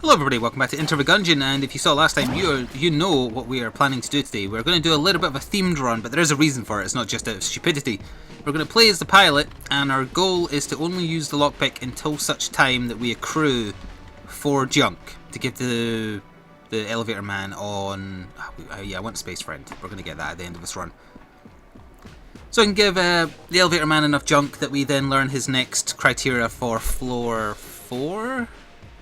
Hello everybody, welcome back to Gungeon, and if you saw last time, you know what we are planning to do today. We're going to do a little bit of a themed run, but there is a reason for it, it's not just out of stupidity. We're going to play as the pilot, and our goal is to only use the lockpick until such time that we accrue 4 junk to give to the elevator man on... yeah, I want Space Friend. We're going to get that at the end of this run. So I can give the elevator man enough junk that we then learn his next criteria for floor 4?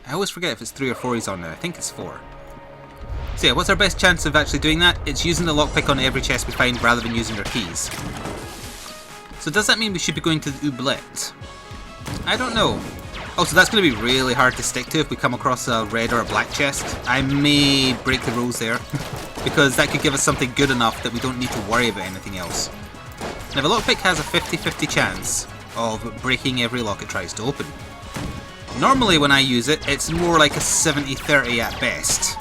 I always forget if it's 3 or 4 he's on now. I think it's 4. So yeah, what's our best chance of actually doing that? It's using the lockpick on every chest we find rather than using our keys. So does that mean we should be going to the oubliette? I don't know. Oh, so that's going to be really hard to stick to if we come across a red or a black chest. I may break the rules there, because that could give us something good enough that we don't need to worry about anything else. Now the lockpick has a 50-50 chance of breaking every lock it tries to open. Normally when I use it, it's more like a 70-30 at best.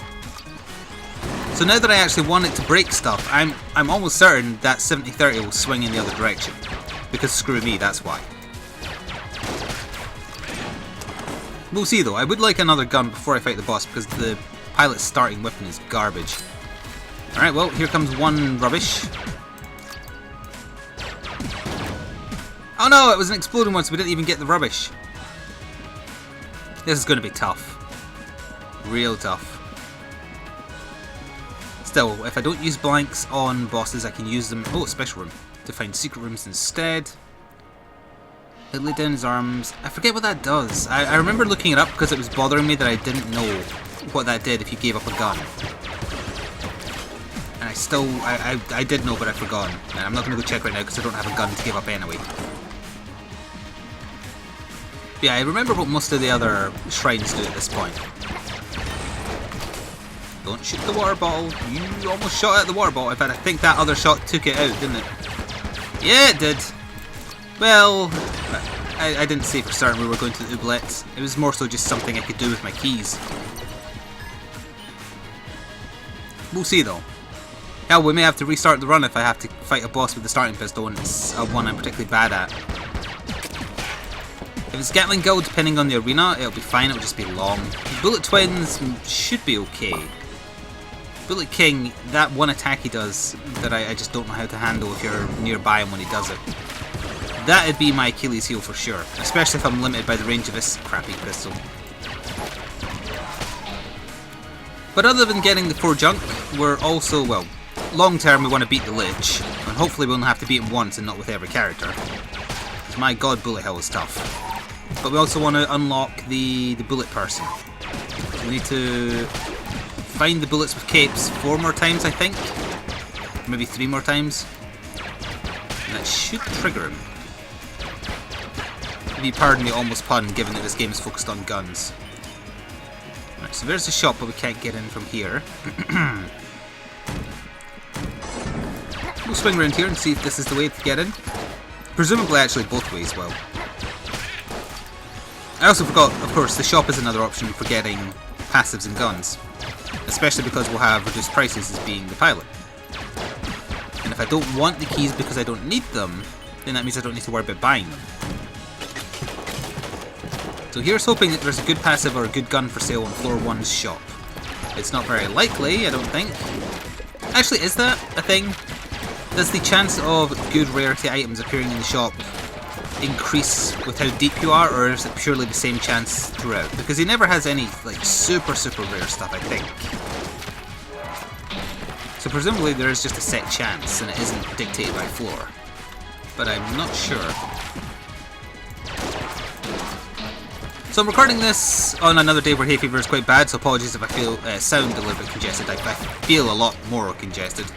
So now that I actually want it to break stuff, I'm almost certain that 70-30 will swing in the other direction. Because screw me, that's why. We'll see though, I would like another gun before I fight the boss because the pilot's starting weapon is garbage. Alright, well, here comes one rubbish. Oh no, it was an exploding one, so we didn't even get the rubbish. This is going to be tough. Real tough. Still, if I don't use blanks on bosses, I can use them... Oh, special room. To find secret rooms instead. It laid down his arms. I forget what that does. I remember looking it up because it was bothering me that I didn't know what that did if you gave up a gun. And I still... I did know, but I've forgotten. And I'm not going to go check right now because I don't have a gun to give up anyway. Yeah, I remember what most of the other shrines do at this point. Don't shoot the water bottle. You almost shot at the water bottle. In fact, I think that other shot took it out, didn't it? Yeah, it did. Well, I didn't say for certain we were going to the oubliette. It was more so just something I could do with my keys. We'll see though. Hell, we may have to restart the run if I have to fight a boss with the starting pistol and it's one I'm particularly bad at. If it's Gatling Gull, depending on the arena, it'll be fine, it'll just be long. Bullet Twins should be okay. Bullet King, that one attack he does that I just don't know how to handle if you're nearby him when he does it. That'd be my Achilles heel for sure, especially if I'm limited by the range of this crappy pistol. But other than getting the 4 junk, we're also, well, long term we want to beat the Lich, and hopefully we'll only have to beat him once and not with every character. Because my god, bullet hell is tough. But we also want to unlock the bullet person. So we need to find the bullets with capes 4 more times, I think. Maybe 3 more times. And that should trigger him. If you pardon the almost pun, given that this game is focused on guns. Right, so there's the shop, but we can't get in from here. We'll swing around here and see if this is the way to get in. Presumably actually both ways will. I also forgot, of course, the shop is another option for getting passives and guns. Especially because we'll have reduced prices as being the pilot. And if I don't want the keys because I don't need them, then that means I don't need to worry about buying them. So here's hoping that there's a good passive or a good gun for sale on floor 1's shop. It's not very likely, I don't think. Actually, is that a thing? Does the chance of good rarity items appearing in the shop increase with how deep you are, or is it purely the same chance throughout? Because he never has any like super rare stuff, I think. So presumably there is just a set chance and it isn't dictated by floor. But I'm not sure. So I'm recording this on another day where hay fever is quite bad, so apologies if I feel sound a little bit congested. I feel a lot more congested.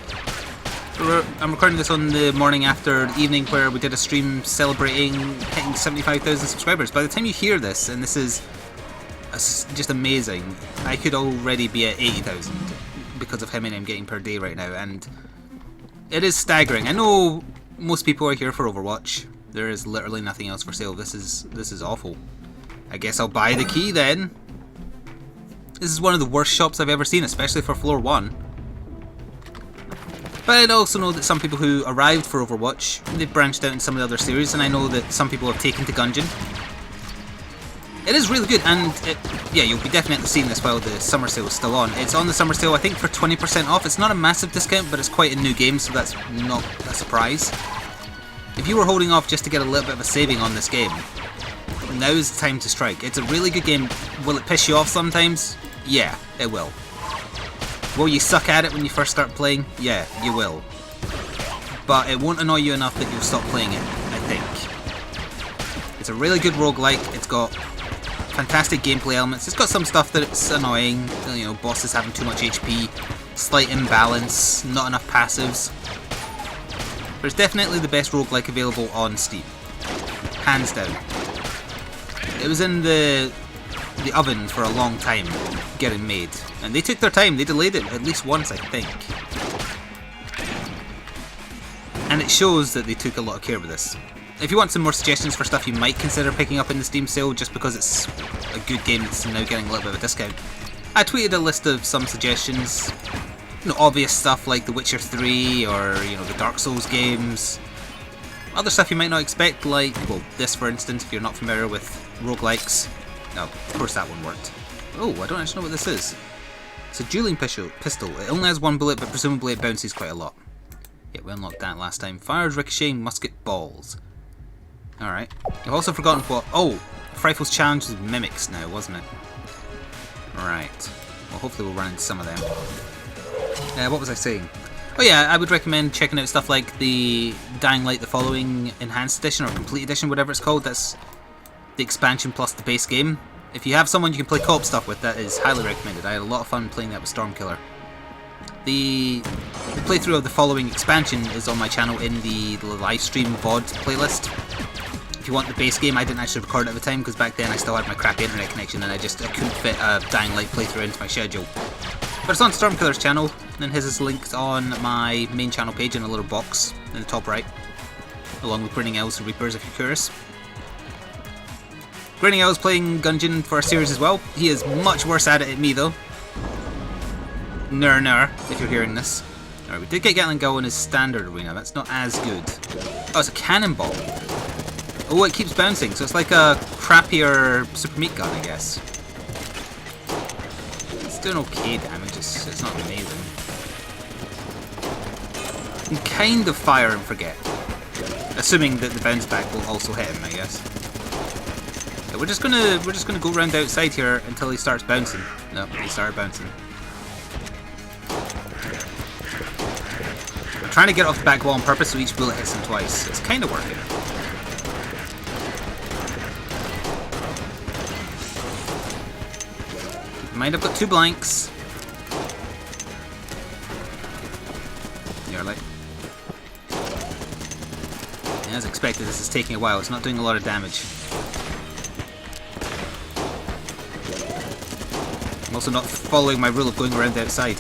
I'm recording this on the morning after the evening where we did a stream celebrating hitting 75,000 subscribers. By the time you hear this, and this is just amazing, I could already be at 80,000 because of how many I'm getting per day right now, and it is staggering. I know most people are here for Overwatch. There is literally nothing else for sale. This is awful. I guess I'll buy the key then. This is one of the worst shops I've ever seen, especially for floor 1. But I also know that some people who arrived for Overwatch, they've branched out in some of the other series, and I know that some people have taken to Gungeon. It is really good, and yeah, you'll be definitely seeing this while the summer sale is still on. It's on the summer sale, I think, for 20% off. It's not a massive discount, but it's quite a new game, so that's not a surprise. If you were holding off just to get a little bit of a saving on this game, now is the time to strike. It's a really good game. Will it piss you off sometimes? Yeah, it will. Will you suck at it when you first start playing? Yeah, you will. But it won't annoy you enough that you'll stop playing it, I think. It's a really good roguelike. It's got fantastic gameplay elements. It's got some stuff that's annoying, you know, bosses having too much HP, slight imbalance, not enough passives. But it's definitely the best roguelike available on Steam. Hands down. It was in the oven for a long time getting made. And they took their time, they delayed it at least once, I think. And it shows that they took a lot of care with this. If you want some more suggestions for stuff you might consider picking up in the Steam sale just because it's a good game that's now getting a little bit of a discount, I tweeted a list of some suggestions. You know, obvious stuff like The Witcher 3 or, you know, the Dark Souls games. Other stuff you might not expect, like, well, this for instance, if you're not familiar with roguelikes. No, of course that one worked. Oh, I don't actually know what this is. It's a dueling pistol. It only has one bullet, but presumably it bounces quite a lot. Yeah, we unlocked that last time. Fires ricocheting musket balls. Alright. I've also forgotten what... Oh! Frightful's challenge is mimics now, wasn't it? Right. Well, hopefully we'll run into some of them. What was I saying? Oh yeah, I would recommend checking out stuff like the Dying Light the Following Enhanced Edition, or Complete Edition, whatever it's called. That's the expansion plus the base game. If you have someone you can play co-op stuff with, that is highly recommended. I had a lot of fun playing that with Stormkiller. The playthrough of the Following expansion is on my channel in the live stream VOD playlist. If you want the base game, I didn't actually record it at the time because back then I still had my crappy internet connection and I couldn't fit a Dying Light playthrough into my schedule. But it's on Stormkiller's channel, and his is linked on my main channel page in a little box in the top right, along with Grinning Owls and Reapers if you're curious. Grinning Owl's playing Gungeon for a series as well. He is much worse at it than me though. Ner, if you're hearing this. Alright, we did get Gatling Gun in his standard arena, that's not as good. Oh, it's a cannonball. Oh, it keeps bouncing, so it's like a crappier super meat gun, I guess. It's doing okay damage, it's not amazing. You can kind of fire and forget. Assuming that the bounce back will also hit him, I guess. Yeah, we're just gonna go round outside here until he starts bouncing. No, he started bouncing. I'm trying to get off the back wall on purpose so each bullet hits him twice. It's kind of working. Mind, I've got 2 blanks. Nearly. Yeah, as expected, this is taking a while. It's not doing a lot of damage. I'm also not following my rule of going around the outside.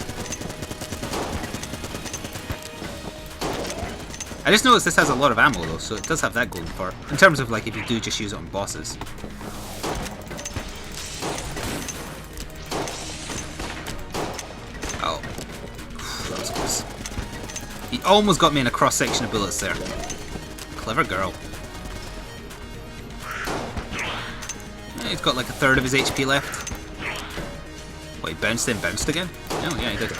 I just noticed this has a lot of ammo though, so it does have that going for it. In terms of like if you do just use it on bosses. Oh. That was close. He almost got me in a cross section of bullets there. Clever girl. He's got like a third of his HP left. What, he bounced then bounced again? Oh yeah, he did.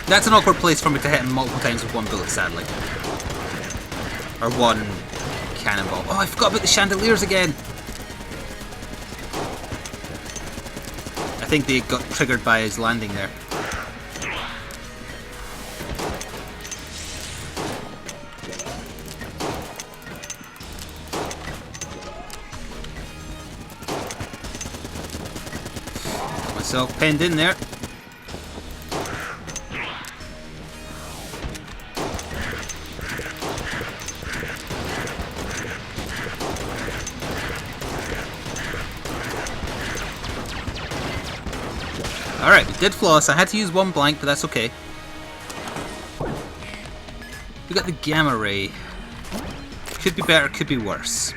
That's an awkward place for me to hit him multiple times with one bullet, sadly. Or one cannonball. Oh, I forgot about the chandeliers again! I think they got triggered by his landing there. Got myself pinned in there. Alright, we did floss. I had to use 1 blank, but that's okay. We got the gamma ray. Could be better, could be worse.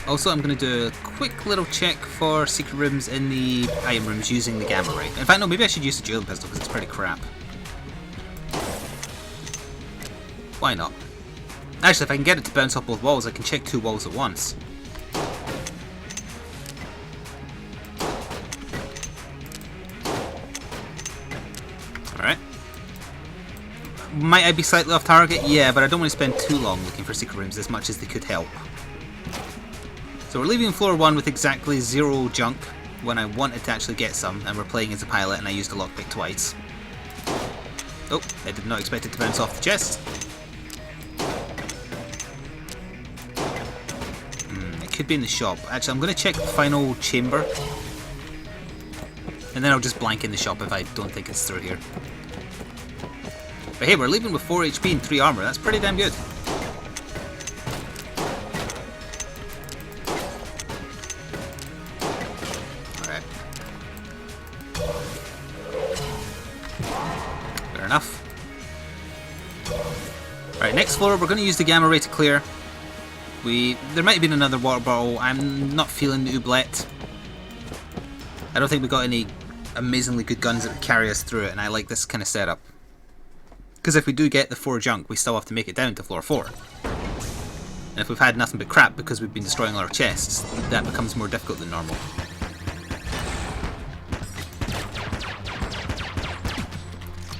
Also, I'm going to do a quick little check for secret rooms in the item rooms using the gamma ray. In fact, no, maybe I should use the dueling pistol because it's pretty crap. Why not? Actually, if I can get it to bounce off both walls, I can check 2 walls at once. Alright. Might I be slightly off target? Yeah, but I don't want to spend too long looking for secret rooms as much as they could help. So we're leaving floor 1 with exactly 0 junk when I wanted to actually get some, and we're playing as a pilot and I used a lockpick twice. Oh, I did not expect it to bounce off the chest. It could be in the shop. Actually, I'm going to check the final chamber. And then I'll just blank in the shop if I don't think it's through here. But hey, we're leaving with 4 HP and 3 armor. That's pretty damn good. Alright. Fair enough. Alright, next floor, we're going to use the gamma ray to clear. There might have been another water bottle. I'm not feeling the oubliette. I don't think we got any amazingly good guns that would carry us through it, and I like this kind of setup. Because if we do get the 4 junk, we still have to make it down to floor 4. And if we've had nothing but crap because we've been destroying all our chests, that becomes more difficult than normal.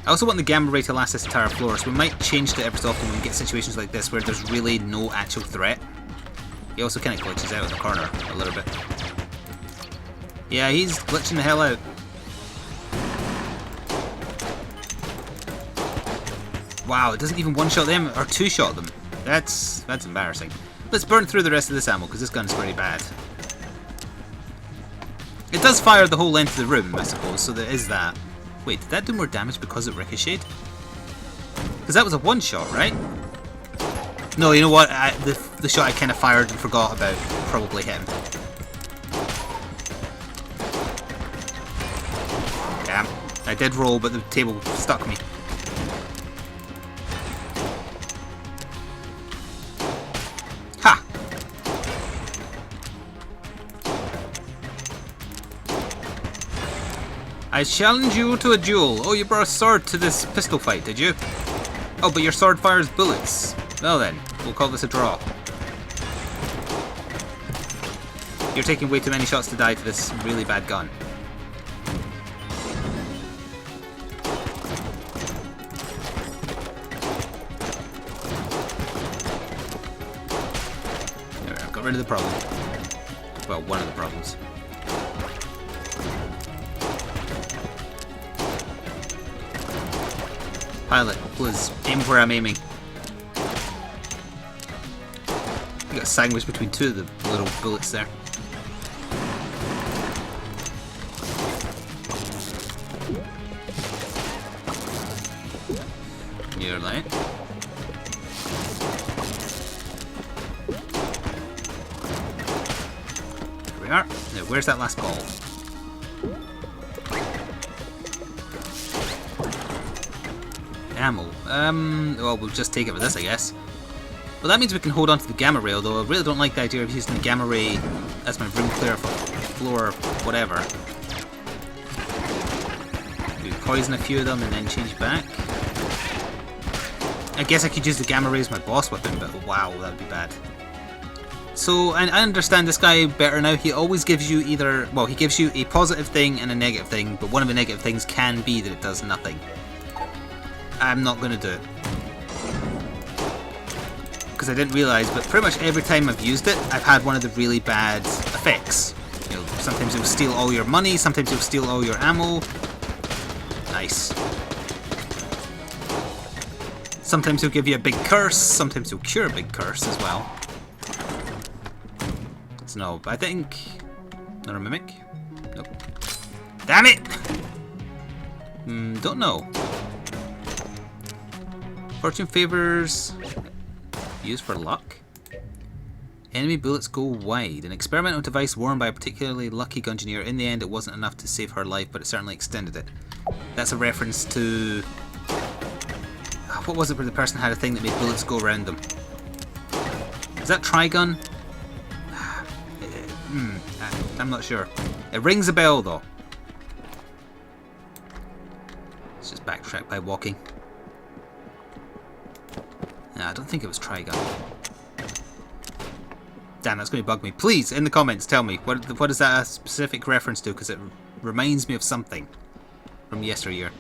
I also want the gamma ray to last this entire floor, so we might change it every so often when we get situations like this where there's really no actual threat. He also kind of glitches out in the corner a little bit. Yeah, he's glitching the hell out. Wow, it doesn't even one-shot them, or two-shot them. That's embarrassing. Let's burn through the rest of this ammo, because this gun's pretty bad. It does fire the whole length of the room, I suppose, so there is that. Wait, did that do more damage because it ricocheted? Because that was a one-shot, right? No, you know what? The shot I kind of fired and forgot about probably hit him. Damn. I did roll, but the table stuck me. Ha! I challenge you to a duel. Oh, you brought a sword to this pistol fight, did you? Oh, but your sword fires bullets. Well then, we'll call this a draw. You're taking way too many shots to die to this really bad gun. There we go, got rid of the problem. Well, one of the problems. Pilot, please aim where I'm aiming. I got sandwiched between two of the little bullets there. Near light. There we are. Now, where's that last ball? Ammo. Well, we'll just take it with this, I guess. Well, that means we can hold on to the gamma ray, although I really don't like the idea of using the gamma ray as my room clear for floor whatever. Maybe poison a few of them and then change back. I guess I could use the gamma ray as my boss weapon, but wow, that would be bad. So, and I understand this guy better now. He always gives you either, well, he gives you a positive thing and a negative thing, but one of the negative things can be that it does nothing. I'm not going to do it. Because I didn't realise, but pretty much every time I've used it, I've had one of the really bad effects. You know, sometimes it'll steal all your money, sometimes it'll steal all your ammo. Nice. Sometimes it'll give you a big curse, sometimes it'll cure a big curse as well. So no, but I think... Not a mimic? Nope. Damn it! Don't know. Fortune favors used for luck. Enemy bullets go wide. An experimental device worn by a particularly lucky Gungeoneer. In the end, it wasn't enough to save her life, but it certainly extended it. That's a reference to... What was it where the person had a thing that made bullets go around them? Is that Trigun? I'm not sure. It rings a bell though. Let's just backtrack by walking. No, I don't think it was Trigun. Damn, that's going to bug me. Please, in the comments, tell me, what is that a specific reference to? Because it reminds me of something from yesteryear.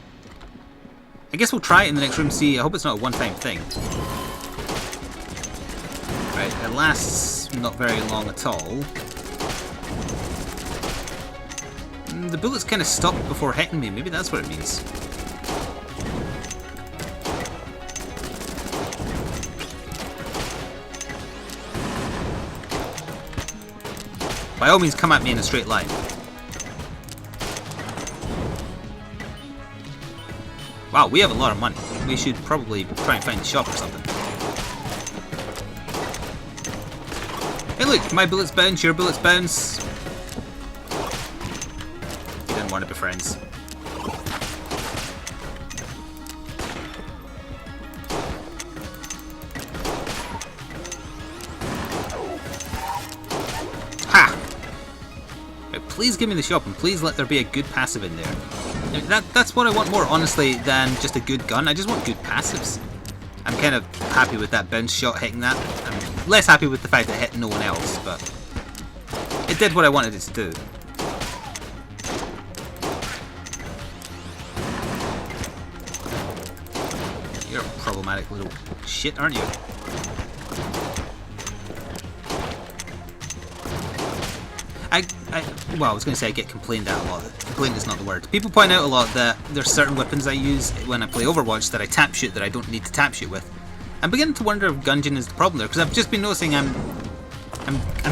I guess we'll try it in the next room, see. I hope it's not a one-time thing. Right, it lasts not very long at all. The bullets kind of stopped before hitting me. Maybe that's what it means. By all means, come at me in a straight line. Wow, we have a lot of money. We should probably try and find the shop or something. Hey look, my bullets bounce, your bullets bounce. You didn't want to be friends. Ha! Right, please give me the shop and please let there be a good passive in there. That's what I want more, honestly, than just a good gun. I just want good passives. I'm kind of happy with that bounce shot hitting that. I'm less happy with the fact that it hit no one else, but it did what I wanted it to do. You're a problematic little shit, aren't you? Well, I was going to say I get complained at a lot. Complaint is not the word. People point out a lot that there's certain weapons I use when I play Overwatch that I tap shoot that I don't need to tap shoot with. I'm beginning to wonder if Gungeon is the problem there, because I've just been noticing I'm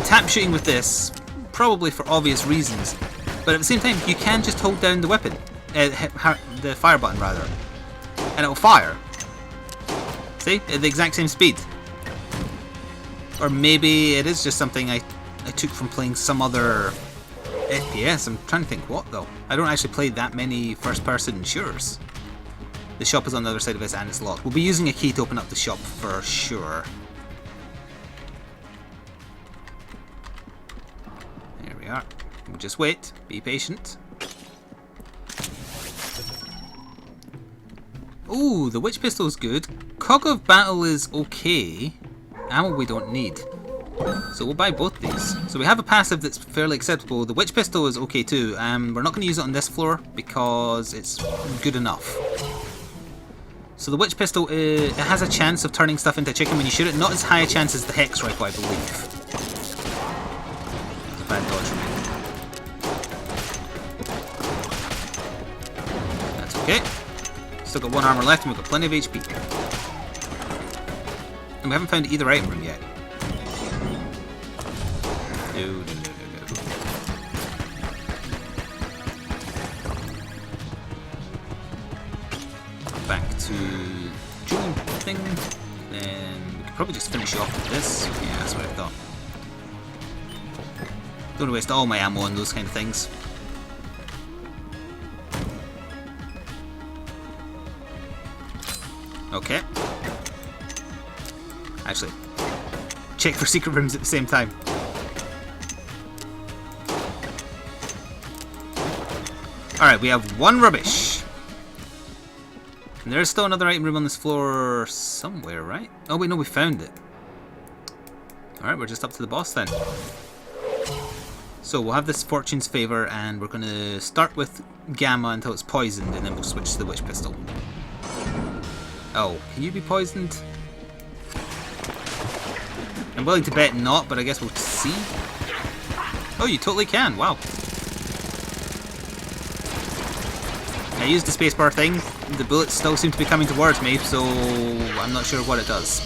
tap shooting with this, probably for obvious reasons, but at the same time you can just hold down the weapon, the fire button rather, and it'll fire. See? At the exact same speed. Or maybe it is just something I took from playing some other FPS. I'm trying to think what though. I don't actually play that many first-person shooters. The shop is on the other side of this and it's locked. We'll be using a key to open up the shop for sure. There we are. We'll just wait. Be patient. Ooh, the witch pistol is good. Cog of battle is okay. Ammo we don't need. So we'll buy both these. So we have a passive that's fairly acceptable. The witch pistol is okay too. We're not going to use it on this floor because it's good enough. So the witch pistol, it has a chance of turning stuff into chicken when you shoot it. Not as high a chance as the hex rifle, I believe. That's a bad dodge from me. That's okay. Still got one armor left and we've got plenty of HP. And we haven't found either item room yet. No. Back to dueling thing. Then we could probably just finish off with this. Yeah, that's what I thought. Don't want to waste all my ammo on those kind of things. Okay. Actually, check for secret rooms at the same time. Alright, we have one rubbish. And there's still another item room on this floor somewhere, right? Oh wait, no, we found it. Alright, we're just up to the boss then. So we'll have this Fortune's Favour and we're going to start with Gamma until it's poisoned and then we'll switch to the Witch Pistol. Oh, can you be poisoned? I'm willing to bet not, but I guess we'll see. Oh, you totally can, wow. I used the spacebar thing, the bullets still seem to be coming towards me, so I'm not sure what it does.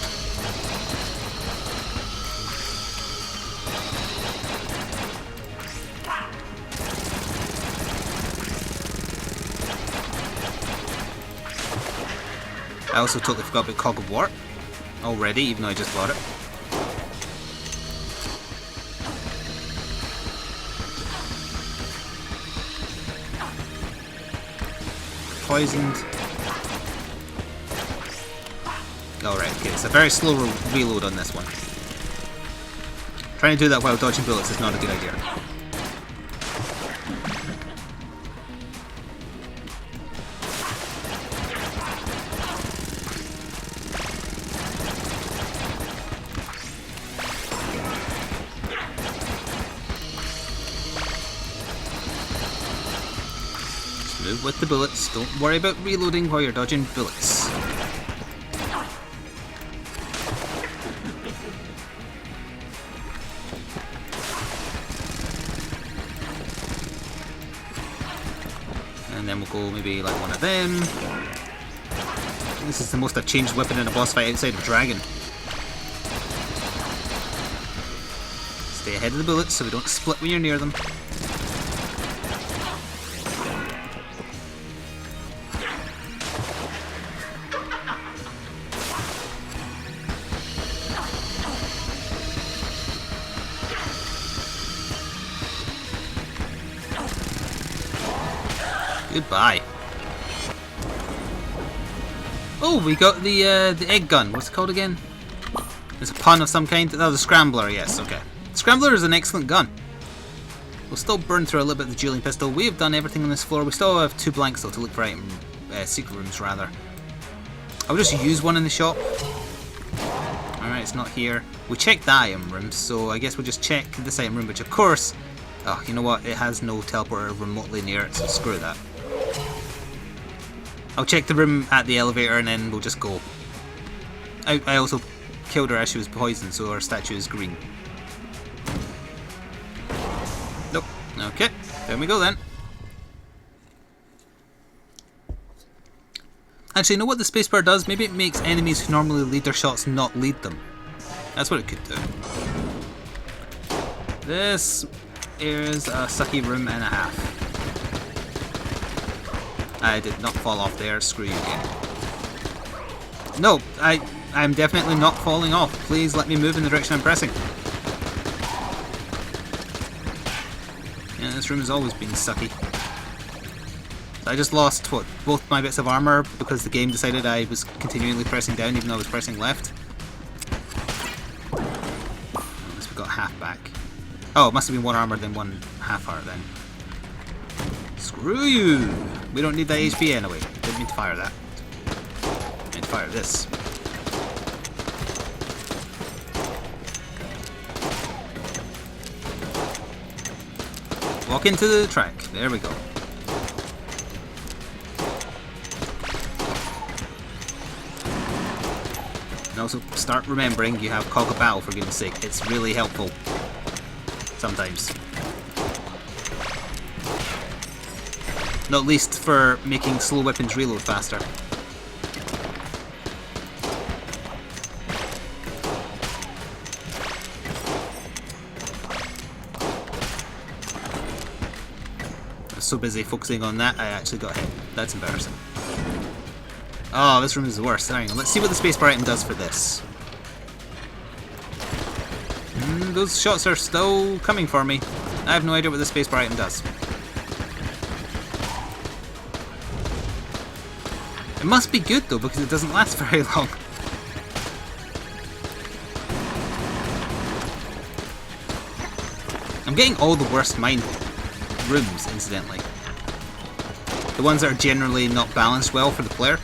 I also totally forgot about Cog of War already, even though I just bought it. Poisoned. Alright, okay, it's a very slow reload on this one. Trying to do that while dodging bullets is not a good idea. Move with the bullets. Don't worry about reloading while you're dodging bullets. And then we'll go maybe like one of them. This is the most I've changed weapon in a boss fight outside of Dragon. Stay ahead of the bullets so we don't split when you're near them. Goodbye. Oh, we got the egg gun. What's it called again? It's a pun of some kind. Oh, the scrambler. Yes, okay. Scrambler is an excellent gun. We'll still burn through a little bit of the dueling pistol. We have done everything on this floor. We still have 2 blanks though to look for item secret rooms rather. I'll just use one in the shop. Alright, it's not here. We checked the item room, so I guess we'll just check this item room, which of course, oh, you know what? It has no teleporter remotely near it, so screw that. I'll check the room at the elevator and then we'll just go. I also killed her as she was poisoned, so her statue is green. Nope. Okay, there we go then. Actually, you know what the spacebar does? Maybe it makes enemies who normally lead their shots not lead them. That's what it could do. This is a sucky room and a half. I did not fall off there. Screw you again. No, I'm definitely not falling off. Please let me move in the direction I'm pressing. Yeah, this room has always been sucky. I just lost, what, both my bits of armor because the game decided I was continually pressing down even though I was pressing left. Unless we got half back. Oh, it must have been 1 armor then 1 half heart then. Screw you! We don't need that HP anyway. Didn't mean to fire that. I meant to fire this. Walk into the track. There we go. And also start remembering you have Cog of Battle for goodness sake. It's really helpful. Sometimes. Not least for making slow weapons reload faster. I was so busy focusing on that I actually got hit. That's embarrassing. Oh, this room is the worst. Hang on, let's see what the spacebar item does for this. Those shots are still coming for me. I have no idea what the spacebar item does. It must be good though, because it doesn't last very long. I'm getting all the worst mine rooms, incidentally. The ones that are generally not balanced well for the player.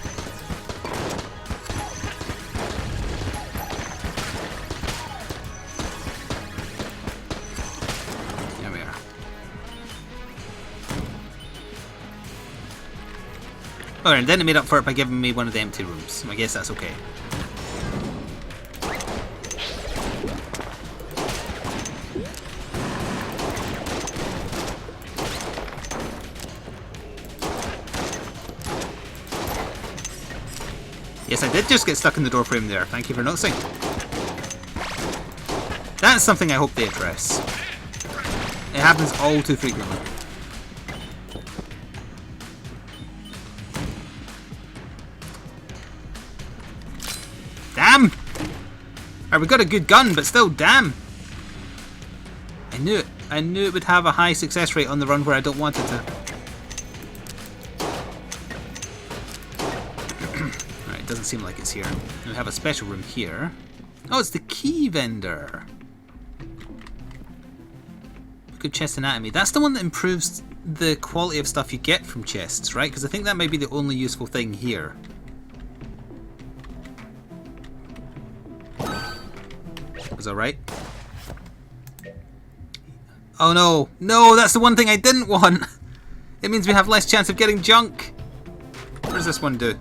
There we are. Oh, and then it made up for it by giving me one of the empty rooms. I guess that's okay. Yes, I did just get stuck in the doorframe there. Thank you for noticing. That's something I hope they address. It happens all too frequently. Damn! Alright, we got a good gun, but still, damn! I knew it. I knew it would have a high success rate on the run where I don't want it to. Alright, it doesn't seem like it's here. We have a special room here. Oh, it's the key vendor. Good chest anatomy. That's the one that improves the quality of stuff you get from chests, right? Because I think that might be the only useful thing here. Was that right? Oh no. No, that's the one thing I didn't want. It means we have less chance of getting junk. What does this one do?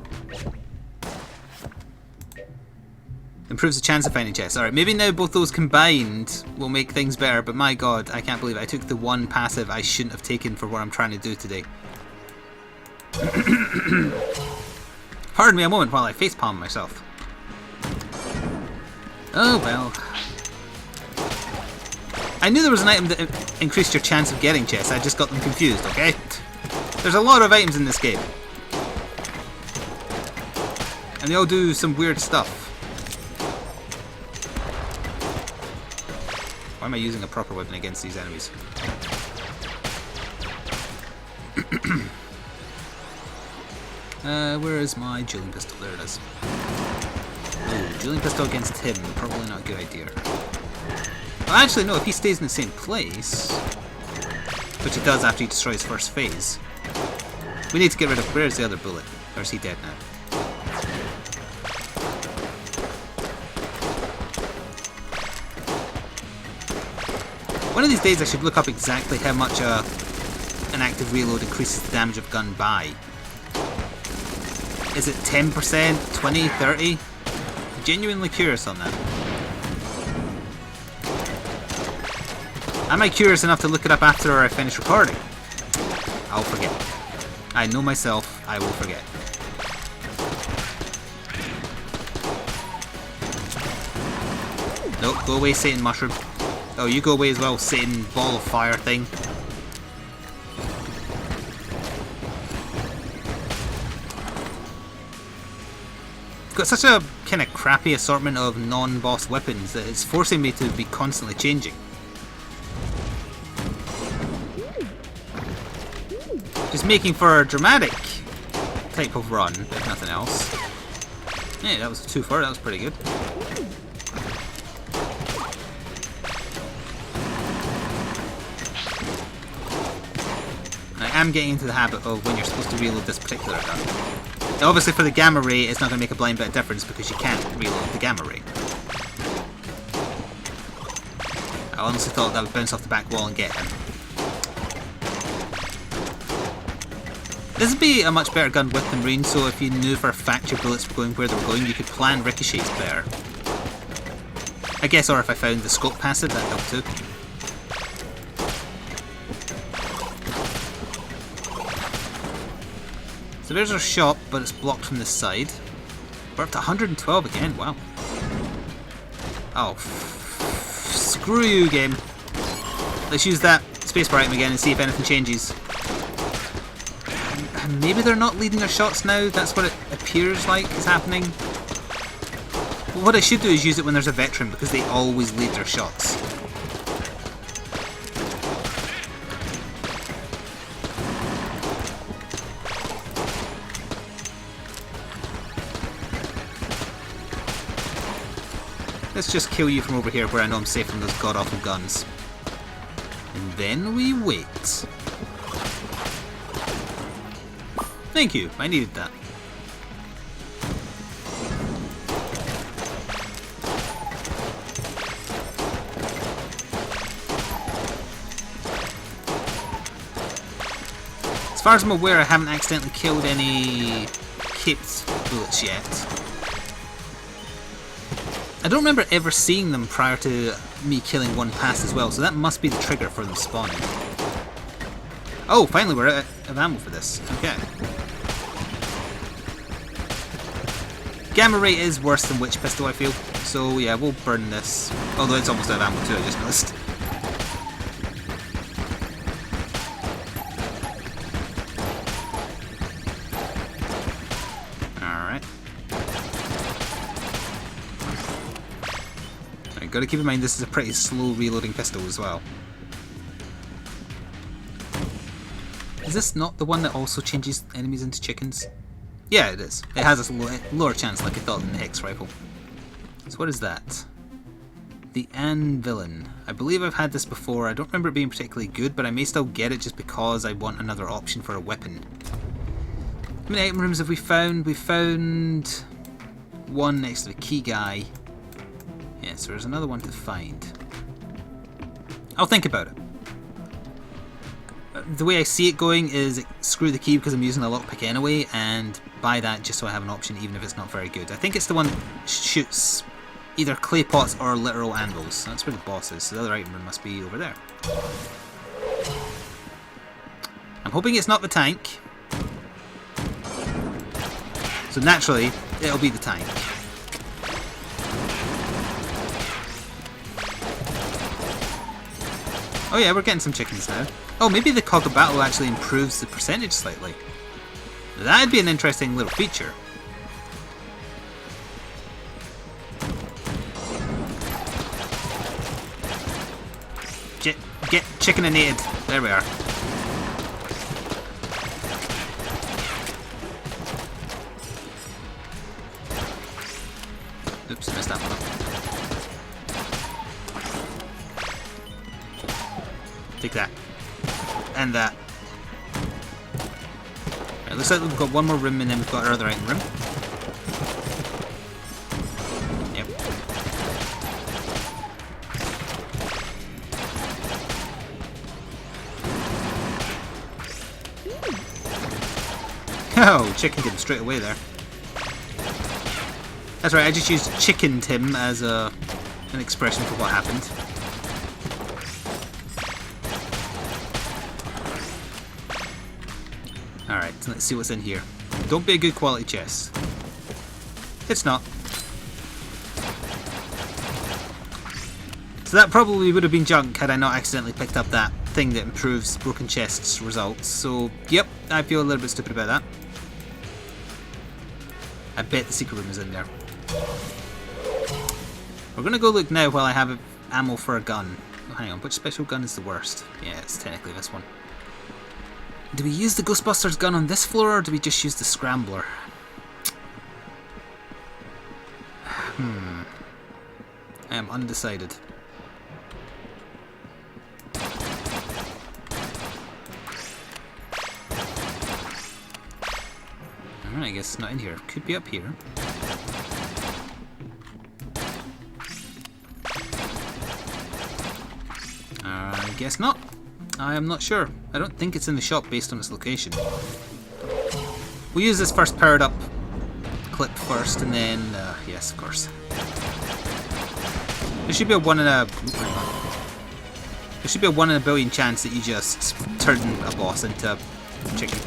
Improves the chance of finding chests. Alright, maybe now both those combined will make things better, but my god, I can't believe it. I took the one passive I shouldn't have taken for what I'm trying to do today. Pardon me a moment while I facepalm myself. Oh well. I knew there was an item that increased your chance of getting chests, I just got them confused, okay? There's a lot of items in this game. And they all do some weird stuff. Why am I using a proper weapon against these enemies? Where is my dueling pistol? There it is. Oh, dueling pistol against him, probably not a good idea. Well, actually, no, if he stays in the same place, which he does after he destroys first phase, we need to get rid of... Where's the other bullet? Or is he dead now? One of these days I should look up exactly how much an active reload increases the damage of gun by. Is it 10%, 20, 30? I'm genuinely curious on that. Am I curious enough to look it up after I finish recording? I'll forget. I know myself, I will forget. Nope, go away, Satan Mushroom. Oh, you go away as well, Satan Ball of Fire thing. I've got such a kind of crappy assortment of non-boss weapons that it's forcing me to be constantly changing. Just making for a dramatic type of run, if nothing else. Yeah, that was 2-4, that was pretty good. I am getting into the habit of when you're supposed to reload this particular gun. Now, obviously for the gamma ray it's not going to make a blind bit of difference because you can't reload the gamma ray. I honestly thought that would bounce off the back wall and get him. This would be a much better gun width than range, so if you knew for a fact your bullets were going where they were going, you could plan ricochets better. I guess, or if I found the scope passive, that helped too. So there's our shop, but it's blocked from this side. We're up to 112 again, wow. Oh, screw you, game. Let's use that spacebar item again and see if anything changes. Maybe they're not leading their shots now, that's what it appears like is happening. But what I should do is use it when there's a veteran, because they always lead their shots. Let's just kill you from over here where I know I'm safe from those god-awful guns. And then we wait. Thank you, I needed that. As far as I'm aware, I haven't accidentally killed any caped bullets yet. I don't remember ever seeing them prior to me killing one pass as well, so that must be the trigger for them spawning. Oh, finally we're out of ammo for this. Okay. Gamma ray is worse than witch pistol, I feel. So yeah, we'll burn this. Although it's almost out of ammo too, I just noticed. Alright. Alright, gotta keep in mind this is a pretty slow reloading pistol as well. Is this not the one that also changes enemies into chickens? Yeah, it is. It has a lower chance like I thought in the Hex rifle. So what is that? The Anvilin. I believe I've had this before. I don't remember it being particularly good, but I may still get it just because I want another option for a weapon. How many item rooms have we found? We found one next to the key guy. Yeah, so there's another one to find. I'll think about it. The way I see it going is screw the key because I'm using a lockpick anyway, and buy that just so I have an option even if it's not very good. I think it's the one that shoots either clay pots or literal anvils. That's where the boss is, so the other item room must be over there. I'm hoping it's not the tank. So naturally, it'll be the tank. Oh yeah, we're getting some chickens now. Oh, maybe the cog of battle actually improves the percentage slightly. That'd be an interesting little feature. Get chicken-inated. There we are. Oops, I messed that one up. Take that. And that. Right, looks like we've got one more room and then we've got our other item room. Yep. Oh, chicken him straight away there. That's right, I just used chickened him as an expression for what happened. Alright, so let's see what's in here. Don't be a good quality chest. It's not. So that probably would have been junk had I not accidentally picked up that thing that improves broken chests results. So, yep, I feel a little bit stupid about that. I bet the secret room is in there. We're gonna go look now while I have ammo for a gun. Oh, hang on, which special gun is the worst? Yeah, it's technically this one. Do we use the Ghostbusters gun on this floor, or do we just use the Scrambler? I am undecided. Alright, I guess it's not in here. Could be up here. I guess not. I am not sure. I don't think it's in the shop based on its location. We'll use this first powered up clip first, and then yes, of course. There should be a 1 in a. There should be a 1 in a billion chance that you just turn a boss into chicken.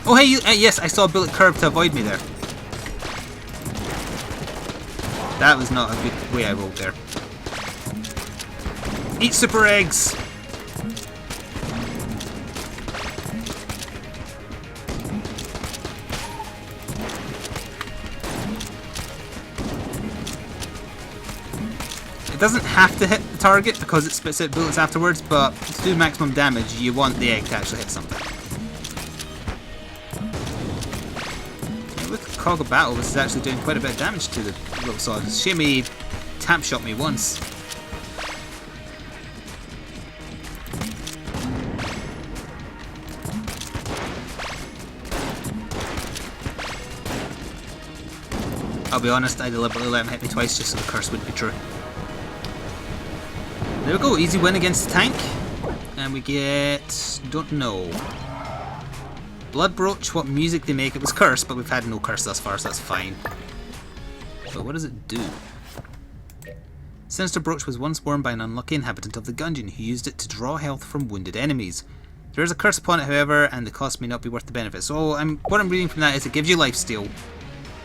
Oh hey, yes, I saw a bullet curve to avoid me there. That was not a good way I rolled there. Eat super eggs! It doesn't have to hit the target because it spits out bullets afterwards, but to do maximum damage you want the egg to actually hit something. With the cog of battle, this is actually doing quite a bit of damage to the little sword. It's a shame he tap shot me once. I'll be honest, I deliberately let him hit me twice just so the curse wouldn't be true. There we go, easy win against the tank. And we get... don't know. Blood Brooch, what music they make. It was cursed, but we've had no curse thus far, so that's fine. But what does it do? Sinister Brooch was once worn by an unlucky inhabitant of the Gungeon who used it to draw health from wounded enemies. There is a curse upon it, however, and the cost may not be worth the benefit. So what I'm reading from that is it gives you lifesteal,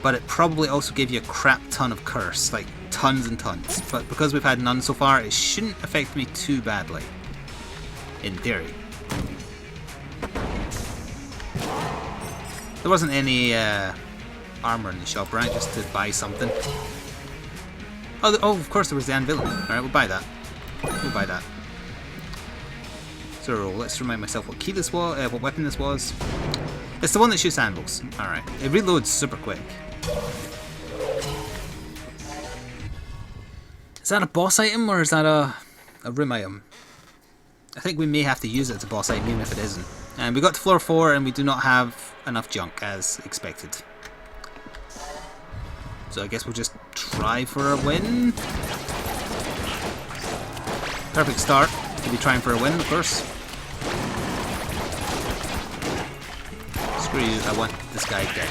but it probably also gave you a crap ton of curse, like tons and tons. But because we've had none so far, it shouldn't affect me too badly. In theory. There wasn't any armour in the shop, right? Just to buy something. Oh, of course there was the anvil. Alright, we'll buy that. We'll buy that. So let's remind myself what key this was, what weapon this was. It's the one that shoots anvils. Alright. It reloads super quick. Is that a boss item or is that a room item? I think we may have to use it as a boss item even if it isn't. And we got to floor 4 and we do not have enough junk as expected. So I guess we'll just try for a win. Perfect start to be trying for a win, of course. Screw you, I want this guy dead.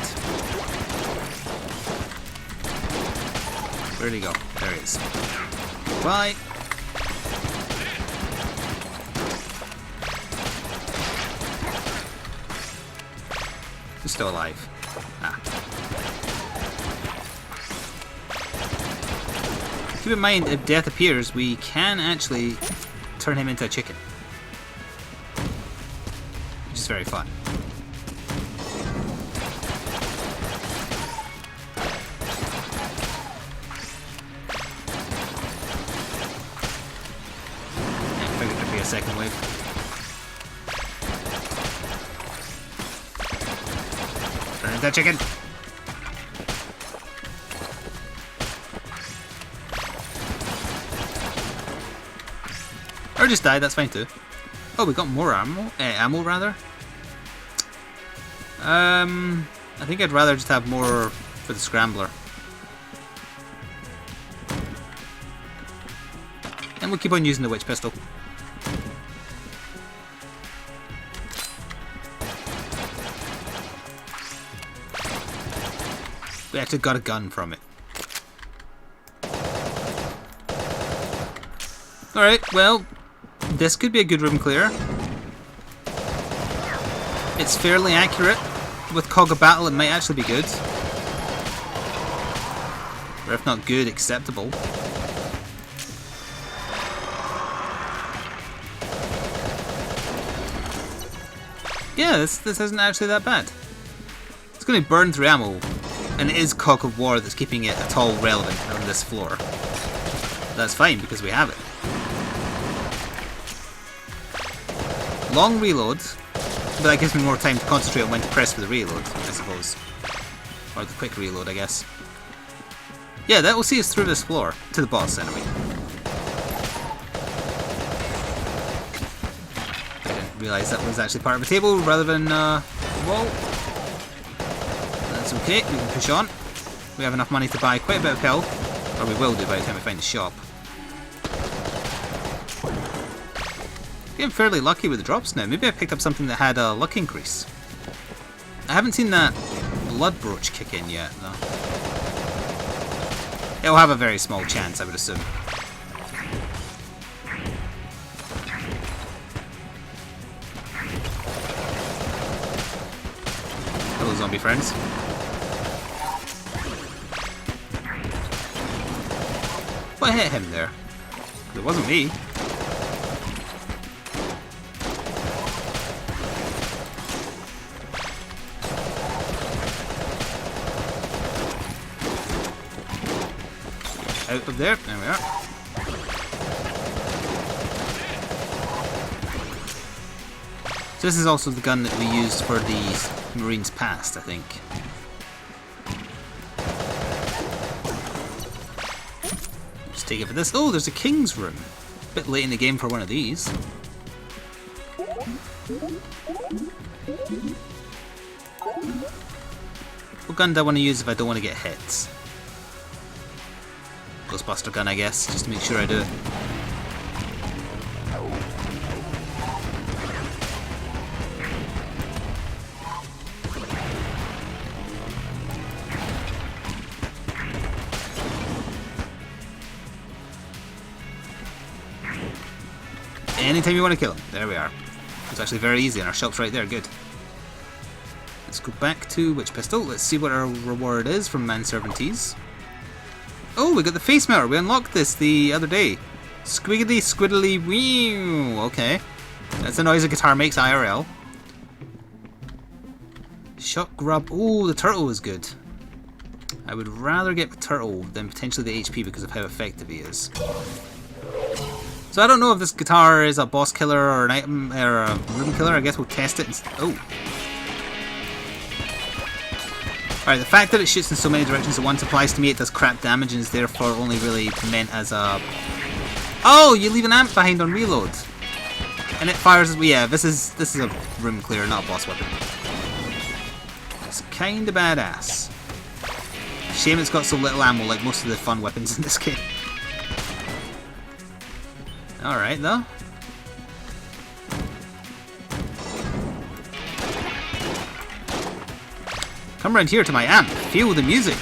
Where'd he go? There he is. Bye! He's still alive. Ah. Keep in mind, if death appears, we can actually turn him into a chicken. Which is very fun. I figured there'd be a second wave. Turn into a chicken! Or just die, that's fine too. Oh, we got more ammo. Ammo rather. I think I'd rather just have more for the scrambler. And we'll keep on using the witch pistol. We actually got a gun from it. Alright, well, this could be a good room clear. It's fairly accurate. With Cog of Battle, it might actually be good. Or if not good, acceptable. Yeah, this isn't actually that bad. It's going to burn through ammo. And it is Cog of War that's keeping it at all relevant on this floor. That's fine, because we have it. Long reload, but that gives me more time to concentrate on when to press for the reload, I suppose. Or the quick reload, I guess. Yeah, that will see us through this floor, to the boss anyway. I didn't realise that was actually part of a table rather than a wall. That's okay, we can push on. We have enough money to buy quite a bit of health, or we will do by the time we find the shop. I'm fairly lucky with the drops now. Maybe I picked up something that had a luck increase. I haven't seen that blood brooch kick in yet, though. It'll have a very small chance, I would assume. Hello, zombie friends. What hit him there? It wasn't me. Out of there. There we are. So this is also the gun that we used for the Marines past, I think. Just take it for this. Oh, there's a King's Room. A bit late in the game for one of these. What gun do I want to use if I don't want to get hit? Ghostbuster gun, I guess, just to make sure I do it. Anytime you want to kill him. There we are. It's actually very easy, and our shop's right there. Good. Let's go back to Witch Pistol. Let's see what our reward is from Manservantees. Oh, we got the face melter. We unlocked this the other day. Squiggly squiddly wee. Okay. That's the noise a guitar makes IRL. Shot grub. Oh, the turtle is good. I would rather get the turtle than potentially the HP because of how effective he is. So I don't know if this guitar is a boss killer or an item or a room killer. I guess we'll test it. Oh. Alright, the fact that it shoots in so many directions at once applies to me. It does crap damage and is therefore only really meant as a... Oh, you leave an amp behind on reload. And it fires as... Yeah, this is a room clear, not a boss weapon. It's kinda badass. Shame it's got so little ammo like most of the fun weapons in this game. Alright, though. Come around here to my amp. Feel the music.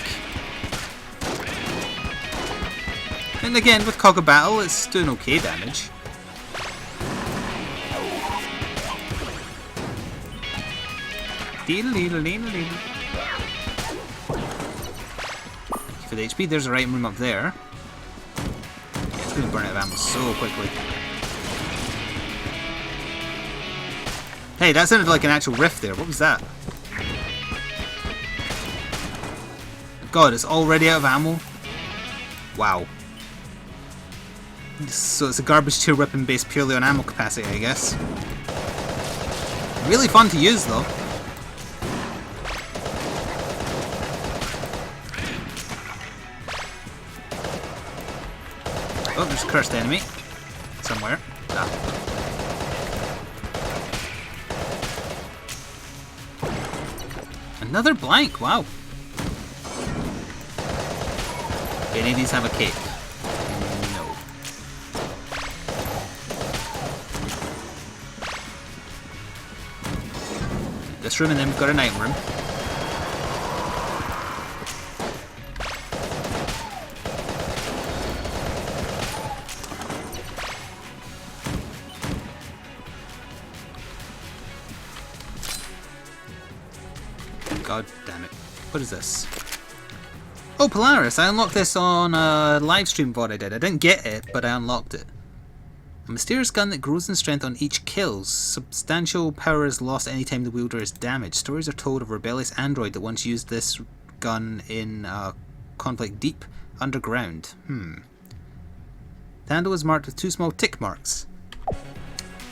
And again, with Cog of Battle, it's doing okay damage. Thank you for the HP. There's a item room up there. Yeah, it's going to burn out of ammo so quickly. Hey, that sounded like an actual riff there. What was that? God, it's already out of ammo? Wow. So it's a garbage tier weapon based purely on ammo capacity, I guess. Really fun to use, though. Oh, there's a cursed enemy. Somewhere. Ah. Another blank, wow. Do any of these have a cape? No. This room, and then we've got an item room. God damn it. What is this? Oh, Polaris! I unlocked this on a live stream VOD I did. I didn't get it, but I unlocked it. A mysterious gun that grows in strength on each kill. Substantial power is lost anytime the wielder is damaged. Stories are told of a rebellious android that once used this gun in conflict deep underground. The handle is marked with 2 small tick marks.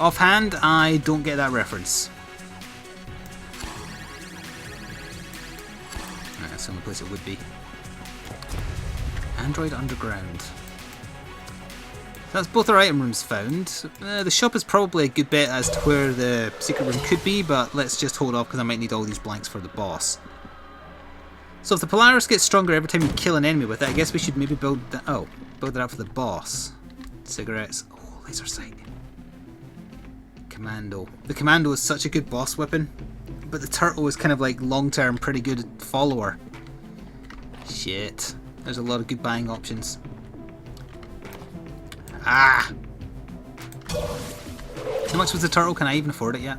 Offhand, I don't get that reference. That's the only place it would be. Android Underground. That's both our item rooms found. The shop is probably a good bet as to where the secret room could be, but let's just hold off because I might need all these blanks for the boss. So if the Polaris gets stronger every time you kill an enemy with it, I guess we should maybe build that. Oh, build it up for the boss. Cigarettes. Oh, laser sight. Commando. The Commando is such a good boss weapon, but the Turtle is kind of like long-term pretty good follower. Shit. There's a lot of good buying options. Ah! How much was the Turtle? Can I even afford it yet?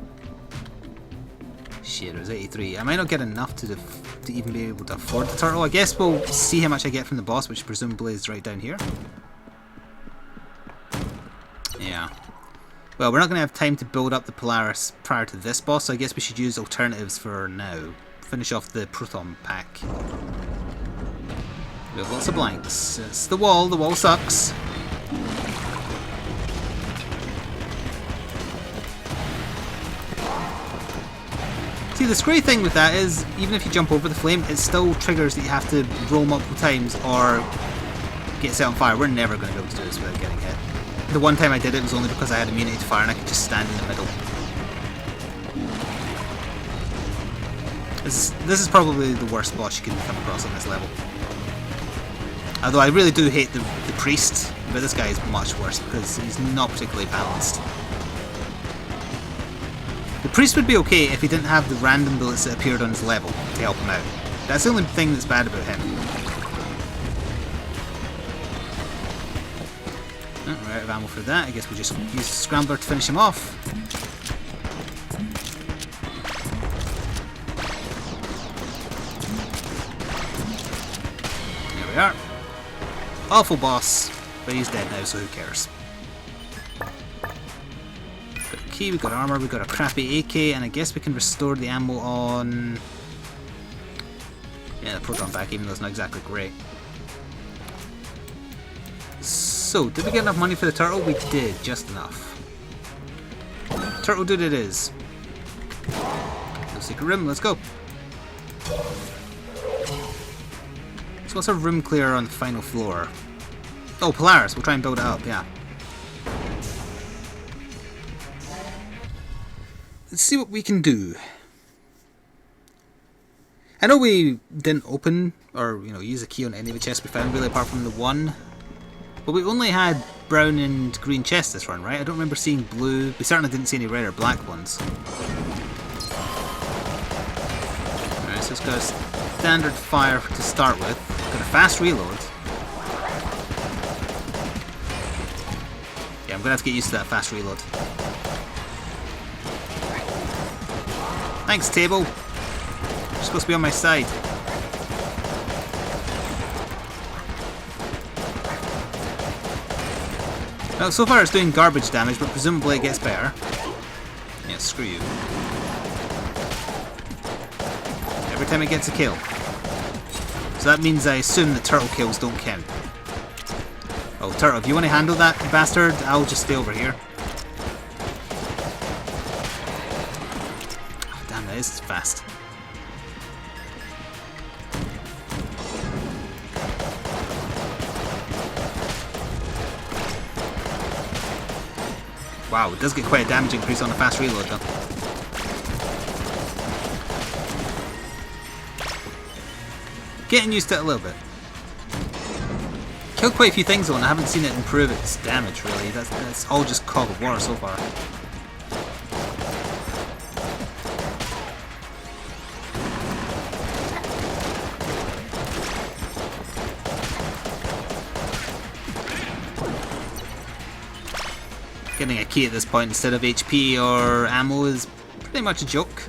Shit, it was 83. I might not get enough to even be able to afford the Turtle. I guess we'll see how much I get from the boss, which presumably is right down here. Yeah. Well, we're not going to have time to build up the Polaris prior to this boss, so I guess we should use alternatives for now. Finish off the Proton pack. We have lots of blanks. It's the wall sucks. See, the scary thing with that is, even if you jump over the flame, it still triggers that you have to roll multiple times or get set on fire. We're never going to be able to do this without getting hit. The one time I did it was only because I had immunity to fire and I could just stand in the middle. This is probably the worst boss you can come across on this level. Although I really do hate the priest, but this guy is much worse because he's not particularly balanced. The priest would be okay if he didn't have the random bullets that appeared on his level to help him out. That's the only thing that's bad about him. Oh, we're out of ammo for that. I guess we'll just use the scrambler to finish him off. There we are. Awful boss, but he's dead now, so who cares? We've got a key, we've got armor, we've got a crappy AK, and I guess we can restore the ammo on... yeah, the proton pack, even though it's not exactly great. So, did we get enough money for the turtle? We did, just enough. Turtle dude it is. No secret room, let's go. So what's our room clear on the final floor? Oh, Polaris, we'll try and build it up, yeah. Let's see what we can do. I know we didn't open or use a key on any of the chests we found really apart from the one. But we only had brown and green chests this run, right? I don't remember seeing blue. We certainly didn't see any red or black ones. Alright, so it's got a standard fire to start with. Got a fast reload. Yeah, I'm gonna have to get used to that fast reload. Thanks, table. You're supposed to be on my side. Now, so far it's doing garbage damage, but presumably it gets better. Yeah, screw you. Every time it gets a kill. So that means I assume the turtle kills don't count. Oh, turtle, if you want to handle that bastard, I'll just stay over here. Oh, damn, that is fast. Wow, it does get quite a damage increase on a fast reload though. Getting used to it a little bit. Killed quite a few things though, and I haven't seen it improve its damage really. That's all just Cog of War so far. Getting a key at this point instead of HP or ammo is pretty much a joke.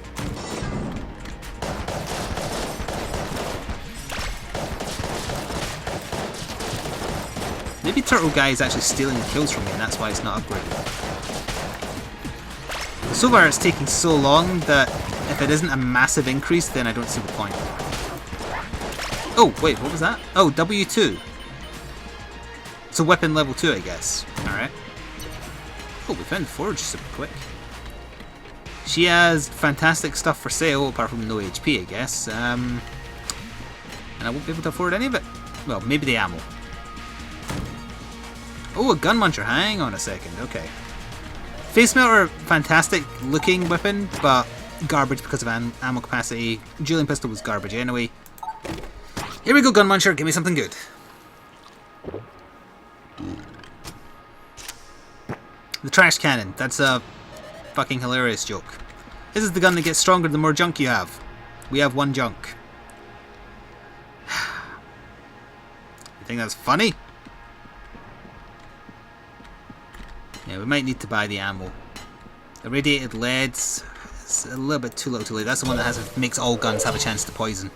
Maybe Turtle Guy is actually stealing the kills from me and that's why it's not upgraded. So far it's taking so long that if it isn't a massive increase then I don't see the point. Oh wait, what was that? Oh, W2. It's a weapon level 2 I guess. Alright. Oh, we found the forge super quick. She has fantastic stuff for sale, apart from no HP, I guess. And I won't be able to afford any of it. Well, maybe the ammo. Oh, a gun muncher. Hang on a second. Okay. Face melter, fantastic looking weapon, but garbage because of ammo capacity. Dueling pistol was garbage anyway. Here we go, gun muncher. Give me something good. The trash cannon. That's a fucking hilarious joke. This is the gun that gets stronger the more junk you have. We have one junk. You think that's funny? Yeah, we might need to buy the ammo. Irradiated leads. It's a little bit too little too late. That's the one that makes all guns have a chance to poison.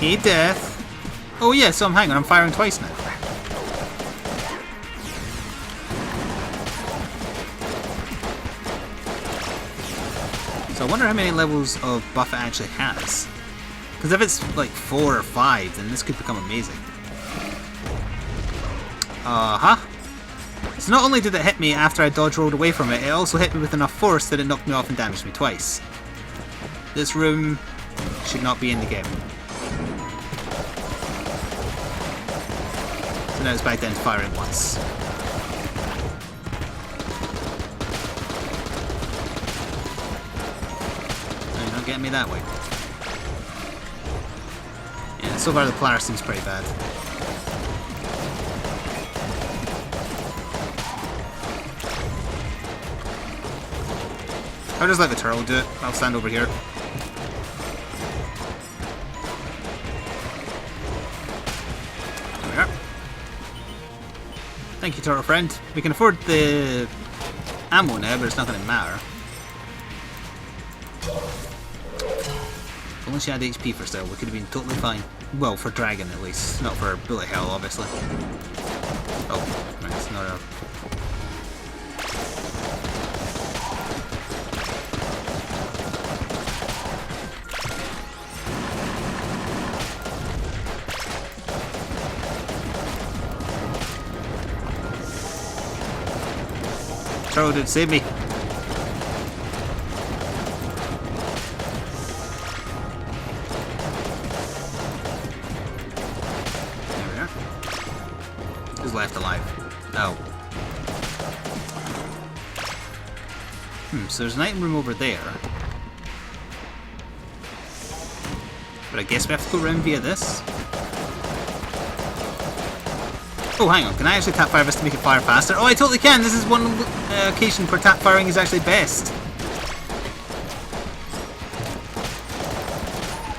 Hey, death. Oh yeah, so hang on, I'm firing twice now. So I wonder how many levels of buff it actually has. Because if it's like 4 or 5, then this could become amazing. So not only did it hit me after I dodge rolled away from it, it also hit me with enough force that it knocked me off and damaged me twice. This room should not be in the game. So now it's back down to firing once. No, you're not getting me that way. Yeah, so far the Polaris seems pretty bad. I'll just let the turtle do it. I'll stand over here. There we are. Thank you, turtle friend. We can afford the ammo now, but it's not going to matter. If only she had HP for sale, we could have been totally fine. Well, for dragon at least. Not for bullet hell, obviously. Oh, right, it's not a... Turtle dude, save me. There we are. Who's left alive? Oh. So there's an item room over there. But I guess we have to go around via this. Oh, hang on. Can I actually tap fire this to make it fire faster? Oh, I totally can. This is one occasion where tap firing is actually best.